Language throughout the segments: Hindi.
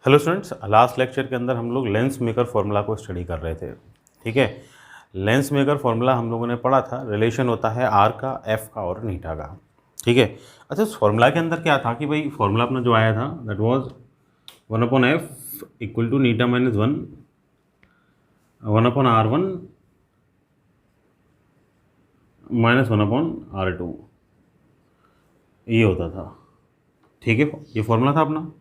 हेलो स्टूडेंट्स, लास्ट लेक्चर के अंदर हम लोग लेंस मेकर फॉर्मूला को स्टडी कर रहे थे। ठीक है, लेंस मेकर फॉर्मूला हम लोगों ने पढ़ा था, रिलेशन होता है आर का, एफ का और नीटा का। ठीक है, अच्छा इस फॉर्मूला के अंदर क्या था कि भाई फॉर्मूला अपना जो आया था that was 1/f equal to नीटा माइनस 1/r1 माइनस 1/r2 ये होता था। ठीक है, ये फॉर्मूला था अपना।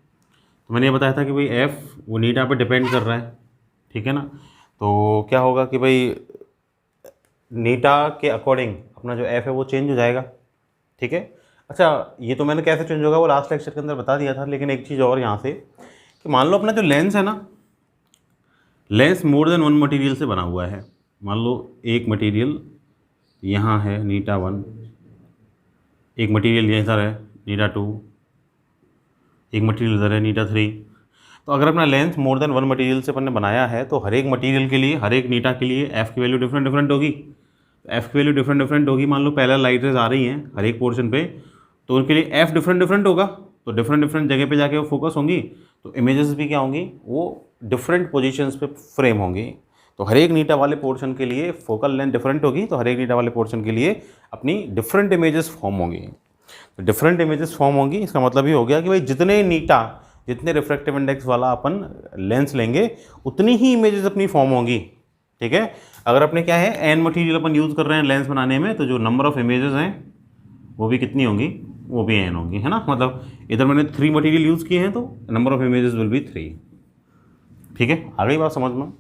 तो मैंने ये बताया था कि भाई एफ़ वो नीटा पे डिपेंड कर रहा है। ठीक है ना, तो क्या होगा कि भाई नीटा के अकॉर्डिंग अपना जो एफ़ है वो चेंज हो जाएगा। ठीक है, अच्छा ये तो मैंने कैसे चेंज होगा वो लास्ट लेक्चर के अंदर बता दिया था, लेकिन एक चीज़ और यहाँ से कि मान लो अपना जो लेंस है ना, lens more than one material से बना हुआ है। मान लो एक मटेरियल यहाँ है नीटा 1, एक मटेरियल यहाँ इधर है नीटा 2, एक मटेरियल इधर है नीटा 3। तो अगर अपना lens more than one material से अपन ने बनाया है तो हर एक मटेरियल के लिए, हर एक नीटा के लिए एफ़ की वैल्यू डिफरेंट डिफरेंट होगी। तो एफ़ की वैल्यू डिफरेंट डिफरेंट होगी। मान लो पहला लाइट रेज आ रही हैं हर एक पोर्शन पे, तो उनके लिए एफ़ डिफरेंट डिफरेंट होगा। तो डिफरेंट डिफरेंट जगह पे जाके वो फोकस होंगी, तो इमेजेस भी क्या होंगी, वो डिफरेंट पोजीशंस पे फ्रेम होंगी। तो हर एक नीटा वाले पोर्शन के लिए फोकल लेंथ डिफरेंट होगी, तो हर एक नीटा वाले पोर्शन के लिए अपनी डिफरेंट इमेजेस फॉर्म होंगी। तो डिफरेंट इमेजेस फॉर्म होंगी, इसका मतलब ये हो गया कि भाई जितने नीटा, जितने रिफ्रैक्टिव इंडेक्स वाला अपन लेंस लेंगे उतनी ही इमेजेस अपनी फॉर्म होंगी। ठीक है, अगर अपने क्या है एन मटेरियल अपन यूज़ कर रहे हैं लेंस बनाने में, तो जो नंबर ऑफ इमेजेस हैं वो भी कितनी होंगी, वो भी एन होंगी, है ना। मतलब इधर मैंने 3 मटेरियल यूज़ किए हैं तो number of images will be 3। ठीक है, आ गई बात समझ में।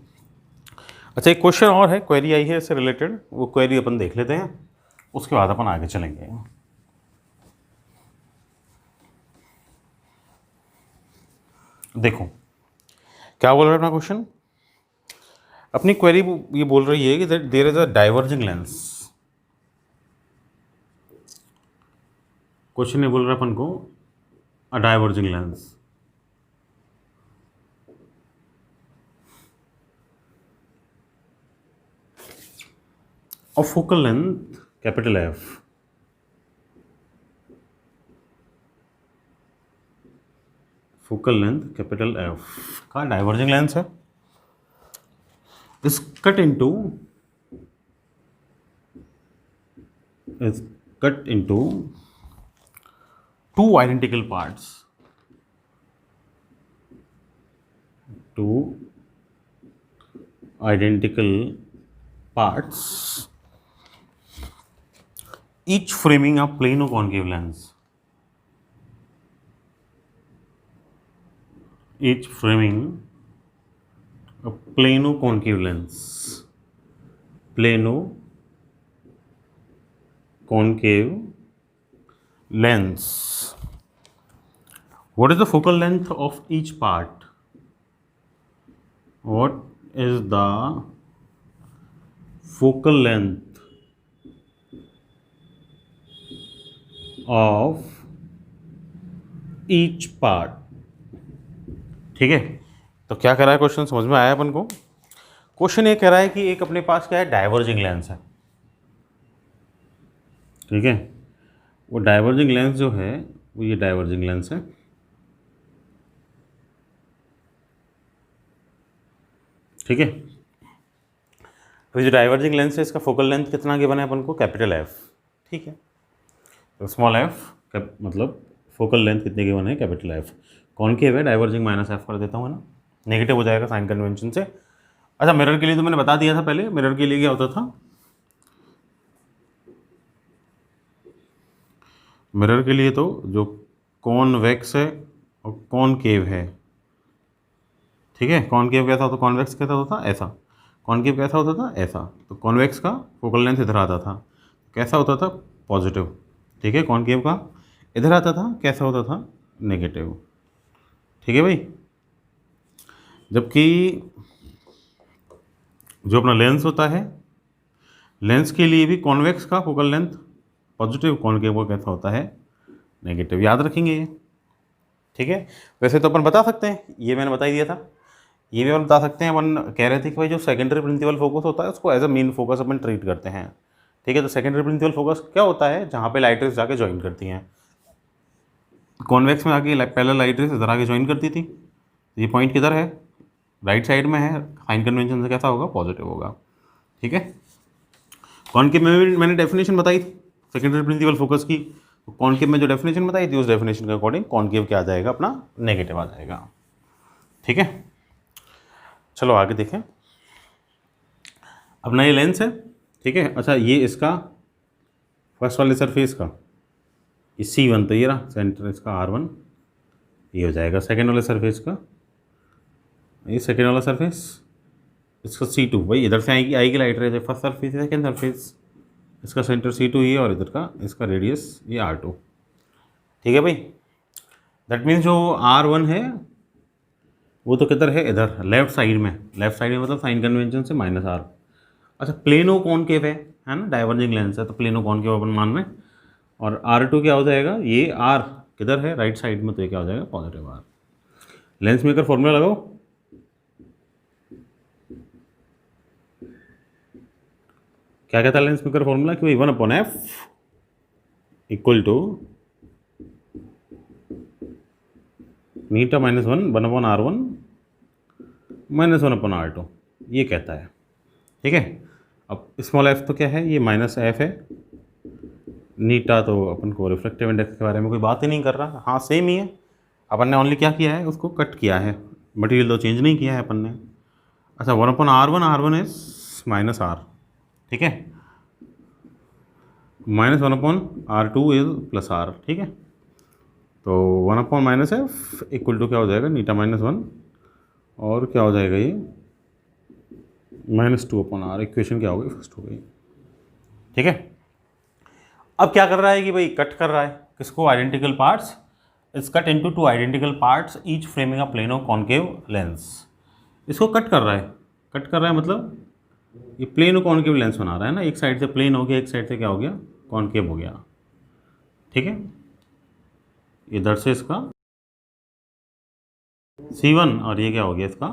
अच्छा एक क्वेश्चन और है, क्वेरी आई है इससे रिलेटेड, वो क्वेरी अपन देख लेते हैं, उसके बाद अपन आगे चलेंगे। देखो क्या बोल रहा है अपना क्वेश्चन। अपनी क्वेरी ये बोल रही है कि there is a diverging lens. Question ये बोल रहा है अपन को a diverging lens of focal length capital F, focal length capital F का डाइवर्जिंग लेंस है, is cut into two identical parts, each framing a plano concave lens, each framing a plano concave lens, plano concave lens. What is the focal length of each part? What is the focal length of each part? ठीक है, तो क्या कह रहा है क्वेश्चन, समझ में आया अपन को। क्वेश्चन ये कह रहा है कि एक अपने पास क्या है, डाइवर्जिंग लेंस है। ठीक है, वो डाइवर्जिंग लेंस जो है वो ये डाइवर्जिंग लेंस है। ठीक है, तो जो डाइवर्जिंग लेंस है इसका फोकल लेंथ कितना गिवन है अपन को, कैपिटल एफ। ठीक है, तो स्मॉल एफ मतलब फोकल लेंथ कितने गिवन है, कैपिटल एफ। कॉनकेव है, डाइवर्जिंग माइनस एफ कर देता हूँ, है ना, नेगेटिव हो जाएगा साइन कन्वेंशन से। अच्छा मिरर के लिए तो मैंने बता दिया था पहले, मिरर के लिए क्या होता था, मिरर के लिए तो जो कॉन्वेक्स है और कॉनकेव है। ठीक है, कॉनकेव कैसा होता, कॉन्वेक्स कैसा होता था, ऐसा। कॉनकेव कैसा होता था, ऐसा। तो कॉन्वेक्स का फोकल लेंथ इधर आता था, कैसा होता था, पॉजिटिव। ठीक है, कॉनकेव का इधर आता था, कैसा होता था, नेगेटिव। ठीक है भाई, जबकि जो अपना लेंस होता है, लेंस के लिए भी कॉन्वेक्स का फोकल लेंथ पॉजिटिव, कॉनकेव का कैसा होता है, नेगेटिव। याद रखेंगे ये। ठीक है, वैसे तो अपन बता सकते हैं, ये मैंने बता ही दिया था, ये भी अपन बता सकते हैं। अपन कह रहे थे कि भाई जो सेकेंडरी प्रिंसिपल फोकस होता है उसको एज अ मेन फोकस अपन ट्रीट करते हैं। ठीक है, तो सेकेंडरी प्रिंसिपल फोकस क्या होता है, जहाँ पे लाइट रेज जाके ज्वाइन करती हैं। कॉन्वेक्स में आके पहले लाइट रेज इधर आके ज्वाइन करती थी, तो ये पॉइंट किधर है, राइट साइड में है, साइन कन्वेंशन से कैसा होगा, पॉजिटिव होगा। ठीक है, कॉनकेव में भी मैंने डेफिनेशन बताई थी सेकेंडरी प्रिंसिपल फोकस की, तो कॉनकेव में जो डेफिनेशन बताई थी उस डेफिनेशन के अकॉर्डिंग कॉनकेव क्या आ जाएगा, अपना नेगेटिव आ जाएगा। ठीक है, चलो आगे देखें। अपना ये लेंस है, ठीक है। अच्छा, ये इसका फर्स्ट वाले सरफेस का ये C1, तो ये रहा सेंटर इसका R1, ये हो जाएगा सेकेंड वाले सरफेस का, ये सेकेंड वाला सरफेस इसका C2, भाई इधर से आएगी आएगी लाइट रे, फर्स्ट सरफेस सेकेंड सरफेस, इसका सेंटर C2 ये, और इधर का इसका रेडियस ये R2। ठीक है भाई, दैट मीन्स जो R1 है वो तो किधर है, इधर लेफ्ट साइड में, लेफ्ट साइड में मतलब साइन कन्वेंशन से -R। अच्छा, प्लेनो कॉनकेव है ना, डाइवर्जिंग लेंस है तो प्लेनो कॉनकेव अपन मान रहे हैं, और R2 क्या हो जाएगा, ये R किधर है, राइट साइड में, तो ये क्या हो जाएगा, positive R। Lens maker formula लगाओ, क्या कहता है लेंस मेकर फॉर्मूला, कि भाई 1/f equal to Neeta -1 1/R1 -1/R2, ये कहता है। ठीक है, अब स्मॉल f तो क्या है, ये -f है, नीटा तो अपन को रिफ्लेक्टिव इंडेक्स के बारे में कोई बात ही नहीं कर रहा, हाँ सेम ही है, अपन ने ओनली क्या किया है, उसको कट किया है, मटेरियल तो चेंज नहीं किया है अपन ने। अच्छा, 1/R1, R1 इज -R, ठीक है, -1/R2 इज +R। ठीक है, तो 1/-f इक्वल टू क्या हो जाएगा, नीटा -1, और क्या हो जाएगा ये -2/R। इक्वेशन क्या हो गई, फर्स्ट हो गई। ठीक है, अब क्या कर रहा है कि भाई कट कर रहा है किसको, identical parts, it's cut into 2 identical parts each framing a plano concave lens. इसको कट कर रहा है, कट कर रहा है मतलब ये प्लेनो कॉनकेव लेंस बना रहा है ना, एक साइड से प्लेन हो गया, एक साइड से क्या हो गया, कॉनकेव हो गया। ठीक है, इधर से इसका C1 और ये क्या हो गया, इसका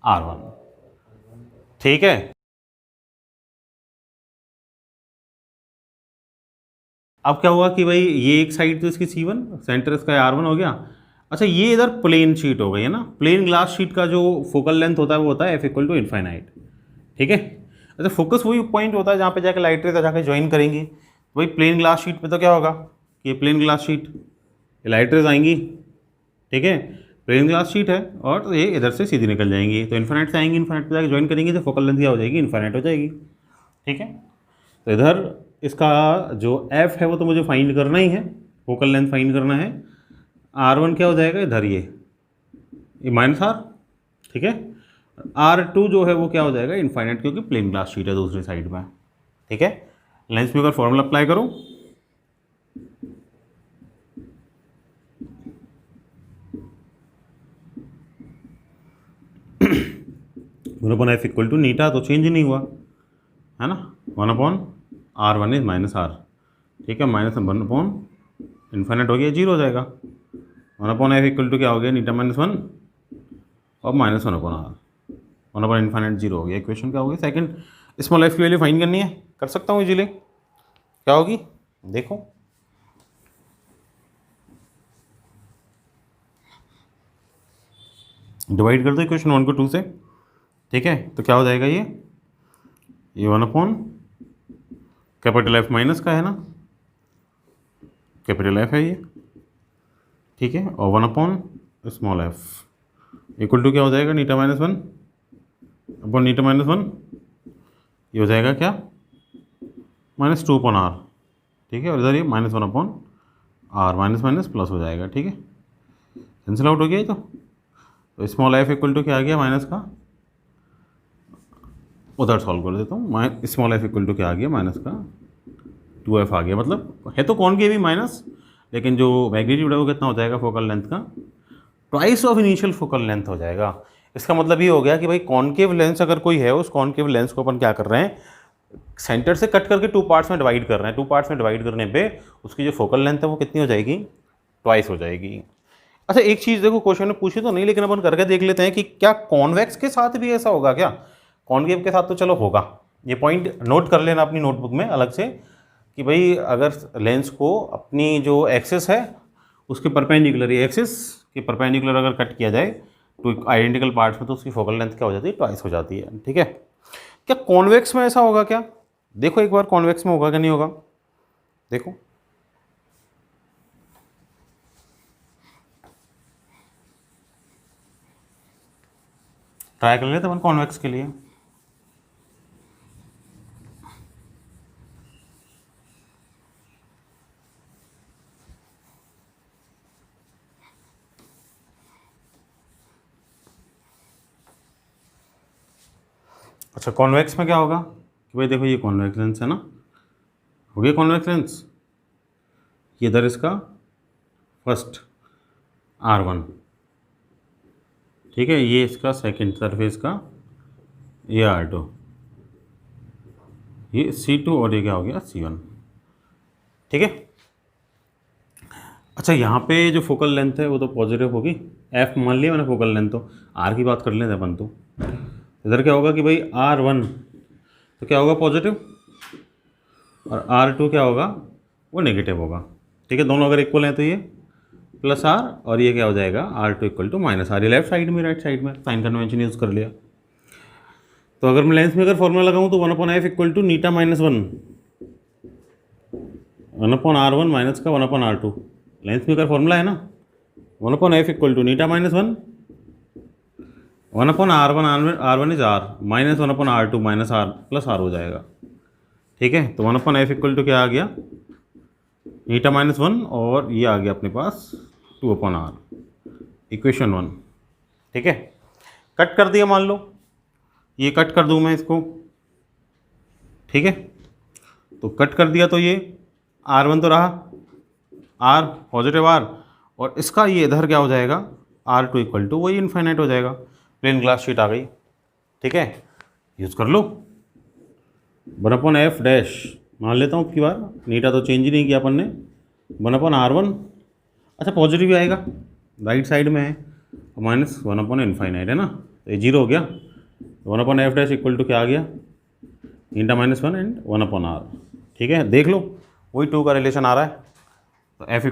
R1। ठीक है, अब क्या हुआ कि भाई ये एक साइड तो इसकी C1, सेंटर इसका R1 हो गया। अच्छा, ये इधर प्लेन शीट हो गई है ना, प्लेन ग्लास शीट का जो फोकल लेंथ होता है वो होता है F = इनफाइनाइट। ठीक है, अच्छा फोकस वही पॉइंट होता है जहाँ पे जाकर लाइट रेज जाकर ज्वाइन करेंगी, वही प्लेन ग्लास शीट पे तो क्या होगा कि ये प्लेन ग्लास शीट, ये लाइट रेज आएंगी, ठीक है, प्लेन ग्लास शीट है, और ये इधर से सीधी निकल जाएंगी, तो इन्फाइनाइट से आएंगी, इन्फाइनाइट पे जाकर ज्वाइन करेंगी, तो फोकल लेंथ क्या हो जाएगी, इन्फाइनाइट हो जाएगी। ठीक है, तो इधर इसका जो f है वो तो मुझे फाइंड करना ही है, फोकल लेंथ फाइंड करना है, R1 क्या हो जाएगा, इधर ये -R। ठीक है, R2 जो है वो क्या हो जाएगा, इनफाइनाइट, क्योंकि प्लेन ग्लास शीट है दूसरी साइड में। ठीक है, लेंस मेकर फॉर्मूला अप्लाई करो, f इक्वल टू नीटा तो चेंज नहीं हुआ है ना, 1/R1 इज -R। ठीक है, -1/, इन्फाइनाइट हो गया, 0 हो जाएगा, 1/f इक्वल टू क्या हो गया, नीटा -1 और -1/R, 1/इनफाइनाइट 0 हो गया। इक्वेशन क्या होगी, सेकंड स्मॉल f की वैल्यू फाइंड करनी है, कर सकता हूँ इजीली, क्या होगी देखो, डिवाइड कर दो इक्वेशन 1 को 2 से। ठीक है, तो क्या हो जाएगा, ये 1/कैपिटल F माइनस का है ना, कैपिटल F है ये, ठीक है, और 1/स्मॉल f इक्वल टू क्या हो जाएगा, नीटा -1 अपॉन नीटा -1, ये हो जाएगा क्या, -2/R। ठीक है, और इधर ये -1/R, माइनस माइनस प्लस हो जाएगा। ठीक है, कैंसिल आउट हो गया ये तो स्मॉल f इक्वल टू क्या आ गया, माइनस का, उधर सॉल्व कर देता हूँ, स्मॉल f इक्वल टू क्या आ गया, माइनस का 2f आ गया, मतलब है तो कॉनकेव भी माइनस, लेकिन जो मैग्नीट्यूड है वो कितना हो जाएगा, फोकल लेंथ का twice of initial focal length हो जाएगा। इसका मतलब ये हो गया कि भाई कॉनकेव लेंस अगर कोई है, उस कॉनकेव लेंस को अपन क्या कर रहे हैं, सेंटर से कट करके 2 पार्ट्स में डिवाइड कर रहे हैं, 2 पार्ट्स में डिवाइड करने पे उसकी जो फोकल लेंथ है वो कितनी हो जाएगी, ट्वाइस हो जाएगी। अच्छा, एक चीज़ देखो, क्वेश्चन में पूछी तो नहीं, लेकिन अपन करके देख लेते हैं कि क्या कॉन्वेक्स के साथ भी ऐसा होगा क्या, कॉनकेव के साथ तो चलो होगा, ये पॉइंट नोट कर लेना अपनी नोटबुक में अलग से, कि भाई अगर लेंस को अपनी जो एक्सिस है उसके परपेंडिकुलर, ये एक्सिस के परपेंडिकुलर अगर कट किया जाए टू आइडेंटिकल पार्ट्स में तो उसकी फोकल लेंथ क्या हो जाती है, ट्वाइस हो जाती है। ठीक है, क्या कॉन्वेक्स में ऐसा होगा क्या? देखो एक बार कॉन्वेक्स में होगा कि नहीं होगा, देखो ट्राई कर लेते अपन कॉन्वेक्स के लिए। अच्छा कॉन्वेक्स में क्या होगा कि भाई देखो ये कॉन्वेक्स लेंस है ना, हो गया कॉन्वेक्स लेंस, ये इधर इसका फर्स्ट R1, ठीक है, ये इसका सेकंड सरफेस का ये R2, ये C2 और ये क्या हो गया C1। ठीक है, अच्छा यहाँ पे जो फोकल लेंथ है वो तो पॉजिटिव होगी, F मान लिया मैंने फोकल लेंथ, तो R की बात कर लेते अपन, तो इधर क्या होगा कि भाई R1 तो क्या होगा पॉजिटिव और R2 क्या होगा वो नेगेटिव होगा। ठीक है, दोनों अगर इक्वल हैं तो ये प्लस R और ये क्या हो जाएगा R2 equal to minus R, ये लेफ्ट साइड में राइट साइड में साइन कन्वेंशन यूज़ कर लिया। तो अगर मैं लेंस में अगर फॉर्मूला लगाऊँ तो 1/f इक्वल टू नीटा माइनस 1/R1 माइनस का 1/R2, लेंस में अगर फॉर्मूला है ना 1/f इक्वल टू नीटा minus 1/R1 is R minus 1/R2 minus R plus R हो जाएगा। ठीक है, तो 1/f इक्वल टू क्या आ गया नीटा माइनस 1 और ये आ गया अपने पास 2/R, इक्वेशन 1। ठीक है, कट कर दिया, मान लो ये कट कर दूँ मैं इसको, ठीक है, तो कट कर दिया तो ये R1 तो रहा, R पॉजिटिव R, और इसका ये इधर क्या हो जाएगा R2 इक्वल टू वही इन्फाइनाइट हो जाएगा, प्लेन ग्लास शीट आ गई। ठीक है, यूज़ कर लो 1/f डैश, मान लेता हूँ की बार, नीटा तो चेंज ही नहीं किया अपन ने, 1/R1, अच्छा पॉजिटिव भी आएगा राइट साइड में है, माइनस 1/इन्फाइनाइट है ना, तो ये जीरो हो गया, 1/f डैश इक्वल टू क्या आ गया नीटा माइनस 1 एंड 1/R। ठीक है, देख लो वही 2 का रिलेशन आ रहा है, तो f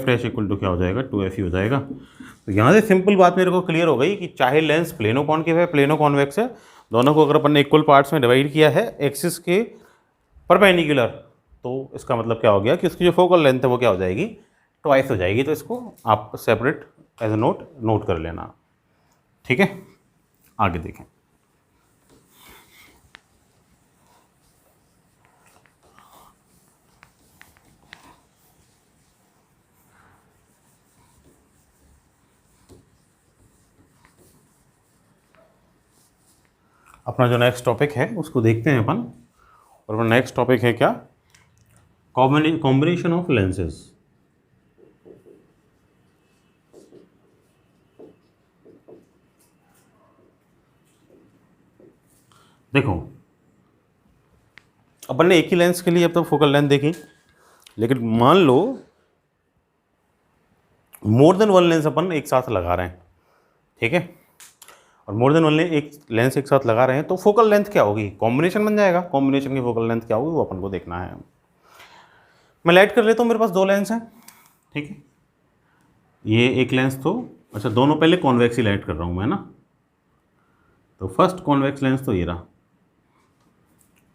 डैश इक्वल टू क्या हो जाएगा 2f ही हो जाएगा। तो यहाँ से सिंपल बात मेरे को क्लियर हो गई कि चाहे लेंस प्लेनो कॉन्केव है प्लेनो कॉन्वेक्स है, दोनों को अगर अपन ने इक्वल पार्ट्स में डिवाइड किया है एक्सिस के परपेंडिकुलर, तो इसका मतलब क्या हो गया कि उसकी जो फोकल लेंथ है वो क्या हो जाएगी ट्वाइस हो जाएगी। तो इसको आप सेपरेट एज ए नोट कर लेना। ठीक है, आगे देखें। अपना जो नेक्स्ट टॉपिक है उसको देखते हैं अपन, और अपना नेक्स्ट टॉपिक है क्या, कॉम्बिनेशन ऑफ लेंसेज। देखो अपन ने एक ही लेंस के लिए अब तक फोकल लेंथ देखी, लेकिन मान लो मोर देन वन लेंस अपन एक साथ लगा रहे हैं, ठीक है, और मोर देन वन एक लेंस एक साथ लगा रहे हैं, तो फोकल लेंथ क्या होगी, कॉम्बिनेशन बन जाएगा, कॉम्बिनेशन की फोकल लेंथ क्या होगी वो अपन को देखना है। मैं लाइट कर लेता हूँ, मेरे पास 2 लेंस हैं, ठीक है, ये एक लेंस तो, अच्छा दोनों पहले कॉन्वेक्स ही लाइट कर रहा हूँ मैं ना, तो फर्स्ट कॉन्वेक्स लेंस तो ये रहा,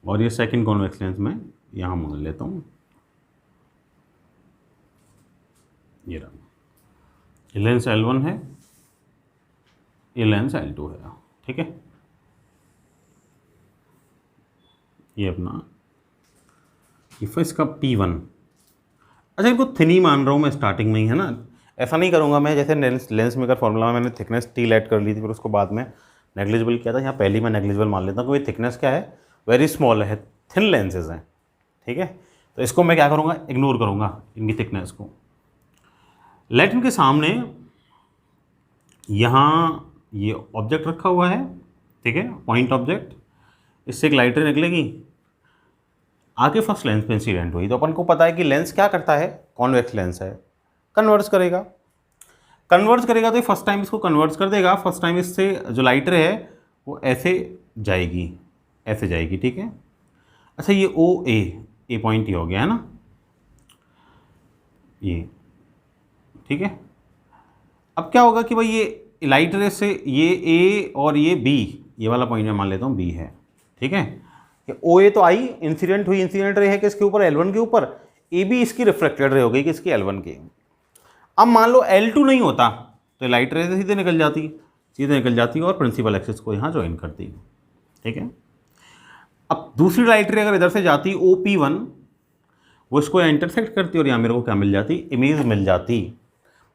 और ये सेकंड कॉन्वेक्स लेंस मैं यहाँ मान लेता हूँ, ये रहा, ये लेंस L1 है, ये लेंस L2 है। ठीक है, ये अपना इफ इसका P1, अच्छा इनको थिन ही मान रहा हूँ मैं स्टार्टिंग में ही, है ना, ऐसा नहीं करूँगा मैं जैसे लेंस मेकर फॉर्मूला में मैंने थिकनेस T ऐड कर ली थी, फिर उसको बाद में नेग्लिजिबल किया था, यहाँ पहले ही मैं नेग्लिजिबल मान लेता हूँ क्योंकि थिकनेस क्या है वेरी स्मॉल है, थिन लेंसेज हैं। ठीक है, तो इसको मैं क्या करूँगा इग्नोर करूँगा इनकी थिकनेस को। लेट इनके सामने यहाँ ये ऑब्जेक्ट रखा हुआ है, ठीक है, पॉइंट ऑब्जेक्ट, इससे एक लाइट रे निकलेगी, आगे फर्स्ट लेंस पे इंसिडेंट हुई, तो अपन को पता है कि लेंस क्या करता है, कॉन्वेक्स लेंस है, कन्वर्ट्स करेगा, तो फर्स्ट टाइम इसको कन्वर्ट्स कर देगा, फर्स्ट टाइम इससे जो लाइट रे है वो ऐसे जाएगी, ऐसे जाएगी। ठीक है, अच्छा ये ए पॉइंट ये हो गया है ना, ये ठीक है, अब क्या होगा कि भाई ये लाइट रे से ये ए और ये बी, ये वाला पॉइंट मैं मान लेता हूँ बी है, ठीक है। ओ ए तो आई इंसिडेंट हुई, इंसिडेंट रे है किसके ऊपर, L1 के ऊपर, ए बी इसकी रिफ्लेक्टेड रे हो गई किसकी, L1 की। अब मान लो L2 नहीं होता तो लाइट रे से सीधे निकल जाती और प्रिंसिपल एक्सिस को यहाँ ज्वाइन करती, ठीक है। अब दूसरी लाइट रे अगर इधर से जाती OP1, वो इसको यहाँ इंटरसेक्ट करती और यहाँ मेरे को क्या मिल जाती, इमेज मिल जाती।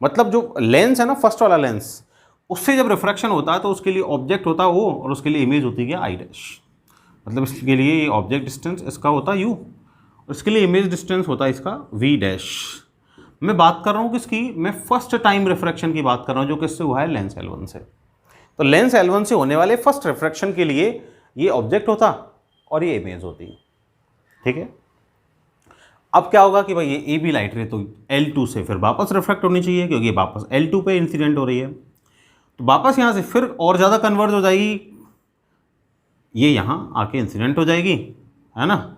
मतलब जो लेंस है ना, फर्स्ट वाला लेंस, उससे जब रिफ्रैक्शन होता है तो उसके लिए ऑब्जेक्ट होता है O और उसके लिए इमेज होती है आई डैश। मतलब इसके लिए ऑब्जेक्ट डिस्टेंस इसका होता है U, इसके लिए इमेज डिस्टेंस होता है इसका V डैश। मैं बात कर रहा हूँ किसकी, मैं फर्स्ट टाइम रिफ्रैक्शन की बात कर रहा हूँ, जो किससे हुआ है, लेंस L1 से। तो लेंस L1 से होने वाले फर्स्ट रिफ्रैक्शन के लिए ये ऑब्जेक्ट होता और ये इमेज होती, ठीक है। अब क्या होगा कि भाई ये ए बी लाइट रे तो L2 से फिर वापस रिफ्रैक्ट होनी चाहिए, क्योंकि ये वापस L2 पे इंसिडेंट हो रही है, तो वापस यहाँ से फिर और ज़्यादा कन्वर्ज हो जाएगी, ये यहाँ आके इंसिडेंट हो जाएगी, है ना।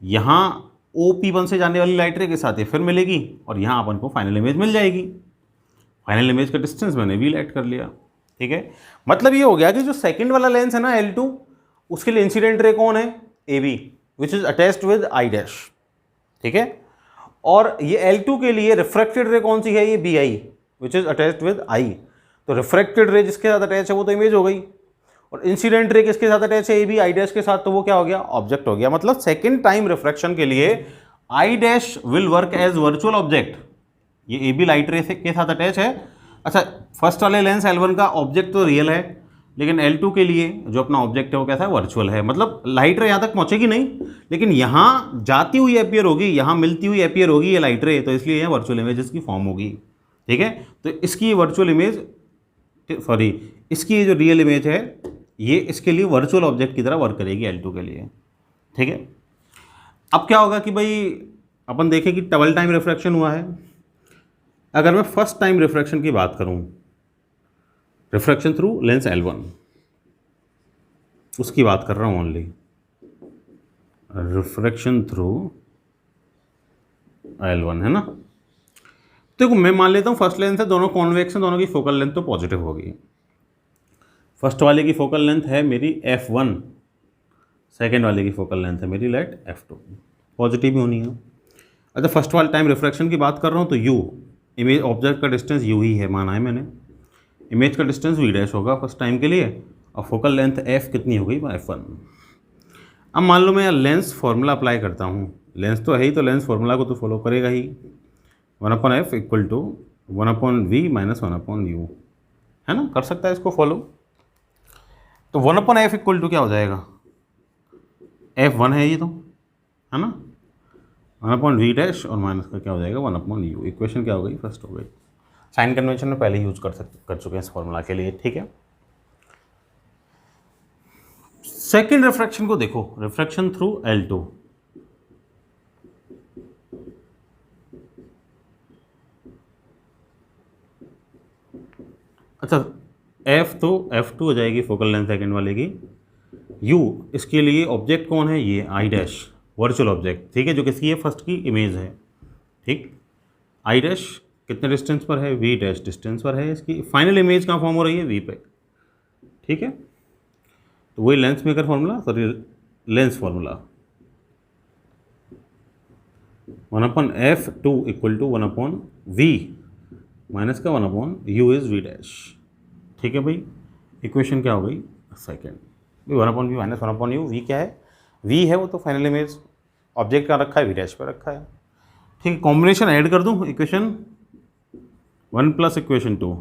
यहाँ OP1 से जाने वाली लाइट रे के साथ ये फिर मिलेगी और यहाँ अपन को फाइनल इमेज मिल जाएगी। फाइनल इमेज का डिस्टेंस मैंने वी लाइट कर लिया, ठीक है। मतलब ये हो गया कि जो सेकंड वाला लेंस है ना L2, उसके लिए इंसिडेंट रे कौन है, AB, which is attached with I dash, ठीक है। और ये L2 के लिए रिफ्रैक्टेड रे कौन सी है, ये BI, which is attached with I. तो रिफ्रैक्टेड रे जिसके साथ अटैच है वो तो इमेज हो गई, और इंसिडेंट रे किसके साथ अटैच है, AB आई डैश के साथ, तो वो क्या हो गया, ऑब्जेक्ट हो गया। मतलब सेकेंड टाइम रिफ्रैक्शन के लिए I dash will work as virtual object. ये AB लाइट रे के साथ अटैच है। अच्छा, फर्स्ट वाले लेंस L1 का ऑब्जेक्ट तो रियल है, लेकिन L2 के लिए जो अपना ऑब्जेक्ट है वो कैसा है, वर्चुअल है। मतलब लाइट रे यहाँ तक पहुँचेगी नहीं, लेकिन यहाँ जाती हुई अपीयर होगी, यहाँ मिलती हुई अपीयर होगी ये लाइट रे, तो इसलिए ये वर्चुअल इमेज की फॉर्म होगी, ठीक है। तो इसकी वर्चुअल इमेज, सॉरी, इसकी जो रियल इमेज है ये इसके लिए वर्चुअल ऑब्जेक्ट की तरह वर्क करेगी L2 के लिए, ठीक है। अब क्या होगा कि भाई अपन देखें कि डबल टाइम रिफ्रैक्शन हुआ है। अगर मैं फर्स्ट टाइम रिफ्रैक्शन की बात करूं, रिफ्रैक्शन थ्रू लेंस L1, उसकी बात कर रहा हूं ओनली, रिफ्रैक्शन थ्रू L1, है ना। देखो मैं मान लेता हूं फर्स्ट लेंस है, दोनों कॉन्वेक्स हैं, दोनों की फोकल लेंथ तो पॉजिटिव होगी। फर्स्ट वाले की फोकल लेंथ है मेरी f1, सेकेंड वाले की फोकल लेंथ है मेरी लेट f2, पॉजिटिव ही होनी है। अच्छा, फर्स्ट वाले टाइम रिफ्रैक्शन की बात कर रहा हूँ तो u, इमेज ऑब्जेक्ट का डिस्टेंस u ही है, माना है मैंने। इमेज का डिस्टेंस v डैश होगा फर्स्ट टाइम के लिए, और फोकल लेंथ f कितनी हो गई, f1। अब मान लो मैं लेंस फॉर्मूला अप्लाई करता हूँ, लेंस तो है ही, तो लेंस फॉर्मूला को तो फॉलो करेगा ही, 1/f equal to 1/v minus 1/u, है ना, कर सकता है इसको फॉलो। तो 1/f इक्वल टू क्या हो जाएगा, f1 है ये तो, है ना, 1/v डैश और माइनस का क्या हो जाएगा 1/u। इक्वेशन क्या हो गई, फर्स्ट हो गई। साइन कन्वेंशन में पहले यूज कर चुके हैं इस फॉर्मूला के लिए, ठीक है। सेकेंड रिफ्रैक्शन को देखो, रिफ्रैक्शन थ्रू L2। अच्छा, f तो f2 हो जाएगी फोकल लेंथ सेकेंड वाले की, u इसके लिए ऑब्जेक्ट कौन है, ये आई डैश, वर्चुअल ऑब्जेक्ट, ठीक है, जो किसकी है, फर्स्ट की इमेज है, ठीक। आई डैश कितने डिस्टेंस पर है, v डैश डिस्टेंस पर है, इसकी फाइनल इमेज कहाँ फॉर्म हो रही है, v पे, ठीक है। तो वही lens maker formula, sorry lens formula, 1/f2 equal to 1/v minus का 1/u इज v डैश, ठीक है भाई। इक्वेशन क्या हो गई, second, 1/v minus 1/u, v क्या है, v है वो तो फाइनल इमेज, ऑब्जेक्ट का रखा है, v डैश पर रखा है, ठीक है। कॉम्बिनेशन ऐड कर दूँ, इक्वेशन 1 प्लस इक्वेशन 2,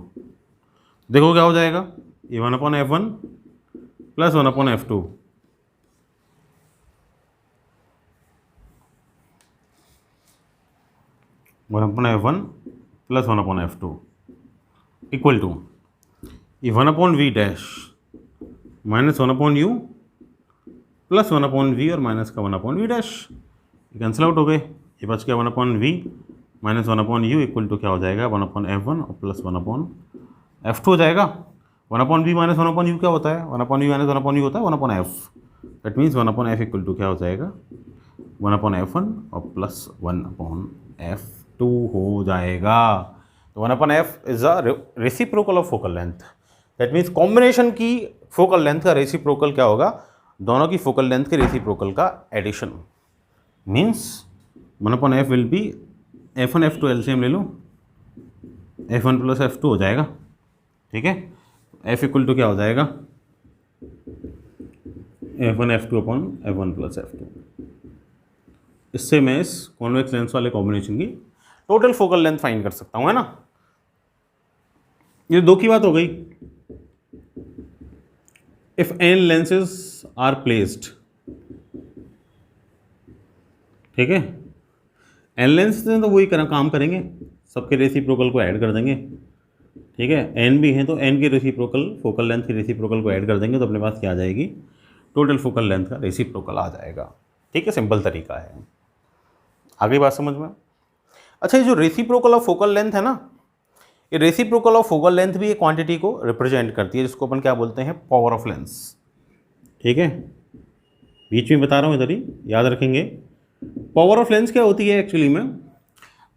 देखो क्या हो जाएगा, ये 1/f1 plus 1/f2, f1 plus 1/f2 equal to ये 1/v dash minus 1/u plus 1/v और माइनस का 1/v डैश, ये कैंसिल आउट हो गए, ये बच गया 1/v minus 1/u equal to क्या हो जाएगा 1/f1 और प्लस 1/f2 हो जाएगा। 1/v माइनस 1/u क्या होता है, 1/v माइनस 1/u होता है 1/f, that means 1/f equal to क्या हो जाएगा 1/f1 और प्लस 1/f2 हो जाएगा। तो 1/f is a reciprocal of focal length. That means combination की फोकल लेंथ का रेसिप्रोकल क्या होगा, दोनों की फोकल लेंथ के रेसिप्रोकल का addition, means 1/f will be f1 f2 LCM ले लो, f1 प्लस f2 हो जाएगा, ठीक है। f इक्वल टू क्या हो जाएगा, f1 f2 upon f1 plus f2। इससे मैं इस कॉन्वेक्स लेंस वाले कॉम्बिनेशन की टोटल फोकल लेंथ फाइंड कर सकता हूँ, है ना। ये दो की बात हो गई। If n lenses are placed, ठीक है, n लेंस तो वही काम करेंगे, सबके रेसिप्रोकल को ऐड कर देंगे, ठीक है। n भी हैं तो n के रेसिप्रोकल, फोकल लेंथ के रेसिप्रोकल को ऐड कर देंगे तो अपने पास क्या आ जाएगी, टोटल फोकल लेंथ का रेसिप्रोकल आ जाएगा, ठीक है। सिंपल तरीका है, आगे बात समझ में। अच्छा, ये जो रेसिप्रोकल ऑफ फोकल लेंथ है ना, ये रेसिप्रोकल ऑफ फोकल लेंथ भी एक क्वांटिटी को रिप्रेजेंट करती है जिसको अपन क्या बोलते हैं, पावर ऑफ लेंस, ठीक है। बीच में बता रहा हूँ, इधर ही याद रखेंगे। पावर ऑफ लेंस क्या होती है एक्चुअली में,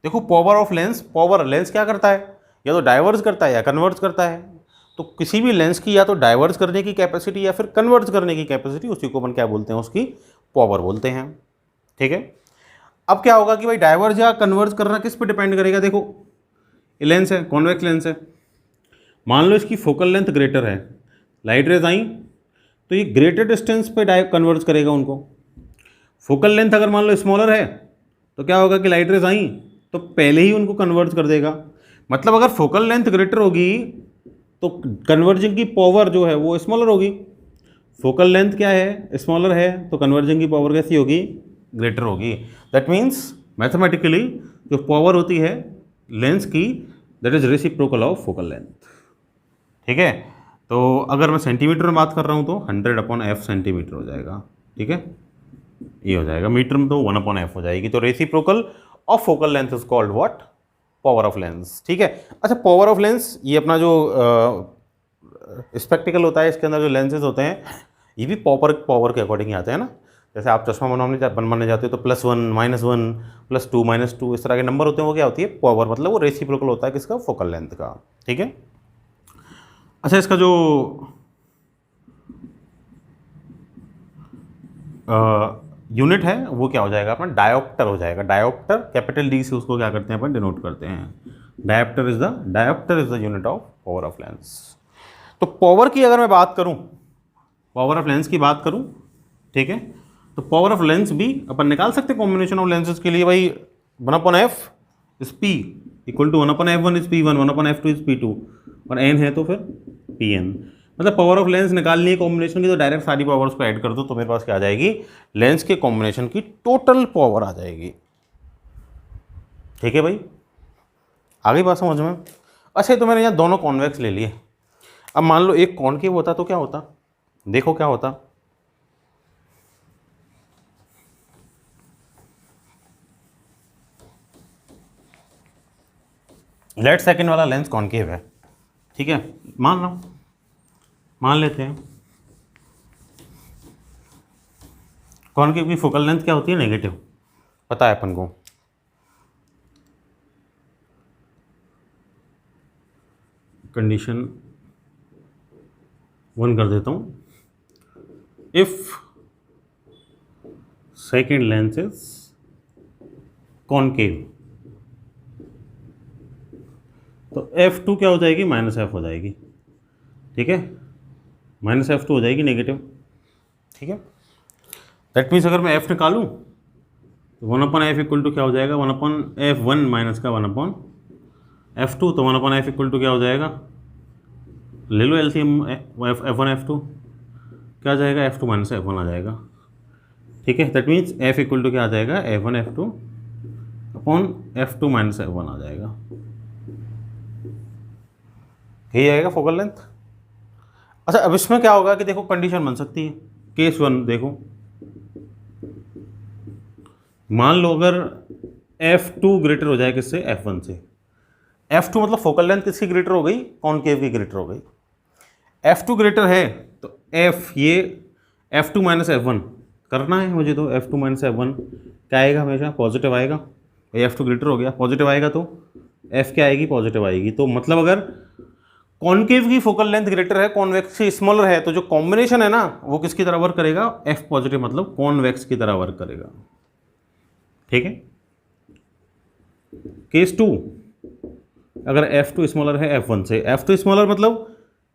देखो power of lens, power lens क्या करता है, या तो डाइवर्स करता है या कन्वर्ट्स करता है। तो किसी भी लेंस की या तो डाइवर्स करने की कैपेसिटी या फिर कन्वर्ट्स करने की कैपेसिटी, उसी को अपन क्या बोलते हैं, उसकी पावर बोलते हैं, ठीक है। अब क्या होगा कि भाई डाइवर्स या कन्वर्ट्स करना किस पे डिपेंड करेगा, देखो ये लेंस है, कॉन्वेक्स लेंस है, मान लो इसकी फोकल लेंथ ग्रेटर है, लाइट रेज आई तो ये ग्रेटर डिस्टेंस पे कन्वर्ट करेगा उनको। फोकल लेंथ अगर मान लो स्मॉलर है तो क्या होगा कि लाइट रेज आई तो पहले ही उनको कन्वर्ट कर देगा। मतलब अगर फोकल लेंथ ग्रेटर होगी तो कन्वर्जिंग की पावर जो है वो स्मॉलर होगी। फोकल लेंथ क्या है, स्मॉलर है, तो कन्वर्जिंग की पावर कैसी होगी, ग्रेटर होगी। दैट मीन्स मैथमेटिकली जो पावर होती है लेंस की, that is reciprocal of focal length, ठीक है। तो अगर मैं सेंटीमीटर में बात कर रहा हूँ तो 100/f सेंटीमीटर हो जाएगा, ठीक है, ये हो जाएगा। मीटर में तो 1/f हो जाएगी। तो reciprocal of focal length is called what, power of lens, ठीक है। अच्छा, पावर ऑफ लेंस ये अपना जो स्पेक्टिकल होता है, इसके अंदर जो लेंसेज होते हैं ये भी पावर के अकॉर्डिंग आते हैं ना। जैसे आप चश्मा बनवाने जाते हो तो +1 -1 +2 -2 इस तरह के नंबर होते हैं, वो क्या होती है, पावर, मतलब वो रेसिप्रोकल होता है किसका, फोकल लेंथ का, ठीक है। अच्छा, इसका जो यूनिट है वो क्या हो जाएगा अपना, डायोप्टर हो जाएगा। डायोप्टर कैपिटल डी से उसको क्या करते हैं अपन, डिनोट करते हैं। Dioptre is the unit of power of lens. तो पावर की अगर मैं बात करूं, पावर ऑफ लेंस की बात करूं, ठीक है, तो पावर ऑफ लेंस भी अपन निकाल सकते हैं कॉम्बिनेशन ऑफ लेंसेज के लिए। भाई 1/f is p equal to 1/f1 is p1, 1/f2 is p2 और n है तो फिर pn। मतलब पावर ऑफ लेंस निकालनी है कॉम्बिनेशन की तो डायरेक्ट सारी पावर्स को ऐड कर दो तो मेरे पास क्या आ जाएगी, लेंस के कॉम्बिनेशन की टोटल पावर आ जाएगी, ठीक है भाई। आगे बात समझ में। अच्छा, तो मैंने यहाँ दोनों कॉन्वेक्स ले लिए। अब मान लो एक कॉनकेव होता तो क्या होता, देखो क्या होता, लेट सेकंड वाला लेंस कॉनकेव है, ठीक है, मान लो, मान लेते हैं। कॉनकेव की फोकल लेंथ क्या होती है, नेगेटिव, पता है अपन को। कंडीशन 1 कर देता हूँ, if second lens is concave तो f2 क्या हो जाएगी, -f हो जाएगी, ठीक है, -f2 हो जाएगी नेगेटिव, ठीक है। दैट मीन्स अगर मैं f निकालूँ तो 1/f इक्वल टू क्या हो जाएगा, 1/f1 माइनस का 1/f2, तो 1/f इक्वल टू क्या हो जाएगा, ले लो एलसीएम f1 f2 क्या आ जाएगा, f2 - f1 आ जाएगा, ठीक है। That means f equal to क्या आ जाएगा, f1 f2 upon f2 - f1 आ जाएगा, यही आएगा फोकल लेंथ। अच्छा, अब इसमें क्या होगा कि देखो कंडीशन बन सकती है, केस 1 देखो, मान लो अगर f2 ग्रेटर हो जाए किससे, f1 से। f2 मतलब फोकल लेंथ किसकी ग्रेटर हो गई, कॉनकेव की ग्रेटर हो गई। f2 ग्रेटर है तो ये f2 - f1 करना है मुझे, तो f2 - f1 क्या आएगा, हमेशा पॉजिटिव आएगा। f2 ग्रेटर हो गया, पॉजिटिव आएगा तो f क्या आएगी, पॉजिटिव आएगी। तो मतलब अगर कॉनकेव की फोकल लेंथ ग्रेटर है, कॉन्वेक्स से स्मॉलर है, तो जो कॉम्बिनेशन है ना वो किसकी तरह वर्क करेगा, एफ पॉजिटिव मतलब कॉन्वेक्स की तरह वर्क करेगा। ठीक है। केस 2, अगर F2 स्मॉलर है F1 से, F2 स्मॉलर मतलब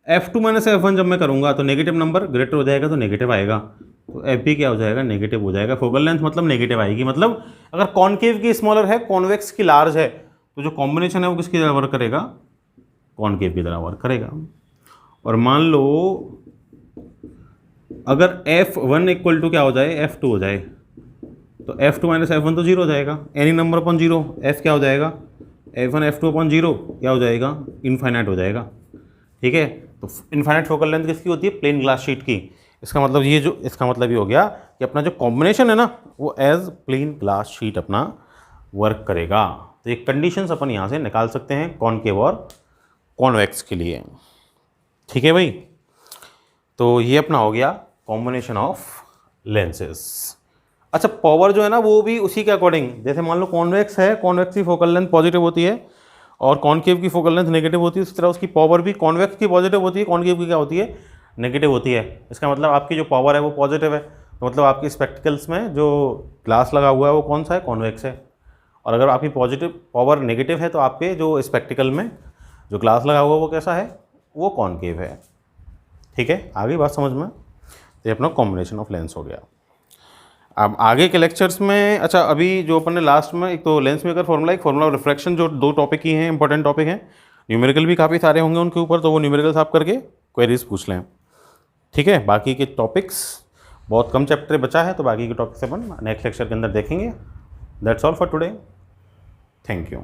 F2 माइनस F1 जब मैं करूंगा तो नेगेटिव नंबर ग्रेटर हो जाएगा तो नेगेटिव आएगा, तो FB क्या हो जाएगा, नेगेटिव हो जाएगा। फोकल लेंथ मतलब नेगेटिव आएगी, मतलब अगर कॉनकेव की स्मॉलर है कॉन्वेक्स की लार्ज है, तो जो कॉम्बिनेशन है वो किसकी तरह वर्क करेगा, कॉनकेव की तरह वर्क करेगा। और मान लो अगर F1 इक्वल टू क्या हो जाए, F2 हो जाए, तो F2 माइनस F1 तो जीरो हो जाएगा, any number upon zero, F क्या हो जाएगा, F1 F2 अपॉन जीरो क्या हो जाएगा, इनफाइनाइट हो जाएगा। ठीक है। तो इनफाइनाइट फोकल लेंथ किसकी होती है, प्लेन ग्लास शीट की। इसका मतलब ये हो गया कि अपना जो कॉम्बिनेशन है ना वो एज प्लेन ग्लास शीट अपना वर्क करेगा। तो ये कंडीशंस अपन यहाँ से निकाल सकते हैं कॉनकेव और कॉन्वेक्स के लिए। ठीक है भाई, तो ये अपना हो गया कॉम्बिनेशन ऑफ लेंसेज। अच्छा, पावर जो है ना वो भी उसी के अकॉर्डिंग, जैसे मान लो कॉन्वेक्स है, कॉन्वेक्स की फोकल लेंथ पॉजिटिव होती है और कॉनकेव की फोकल लेंथ नेगेटिव होती है, उसी तरह उसकी पावर भी कॉन्वेक्स की पॉजिटिव होती है, कॉनकेव की क्या होती है, नेगेटिव होती है। इसका मतलब आपकी जो पावर है वो पॉजिटिव है, तो मतलब आपकी स्पेक्टिकल्स में जो ग्लास लगा हुआ है वो कौन सा है, कॉन्वेक्स है। और अगर आपकी पॉजिटिव पावर नेगेटिव है तो आपके जो स्पेक्टिकल में जो ग्लास लगा हुआ है वो कैसा है, वो कॉनकेव है। ठीक है, आ गई बात समझ में। तो ये अपना कॉम्बिनेशन ऑफ लेंस हो गया। अब आगे के लेक्चर्स में, अच्छा अभी जो अपन ने लास्ट में एक तो लेंस मेकर फॉर्मूला, एक फॉर्मूला ऑफ रिफ्रैक्शन, जो दो टॉपिक ही हैं, इंपॉर्टेंट टॉपिक हैं। न्यूमेरिकल भी काफ़ी सारे होंगे उनके ऊपर, तो वो न्यूमेरिकल्स आप करके क्वेरीज पूछ लें। ठीक है, बाकी के टॉपिक्स बहुत कम चैप्टर बचा है, तो बाकी के टॉपिक्स अपन नेक्स्ट लेक्चर के अंदर देखेंगे। That's all for today, thank you.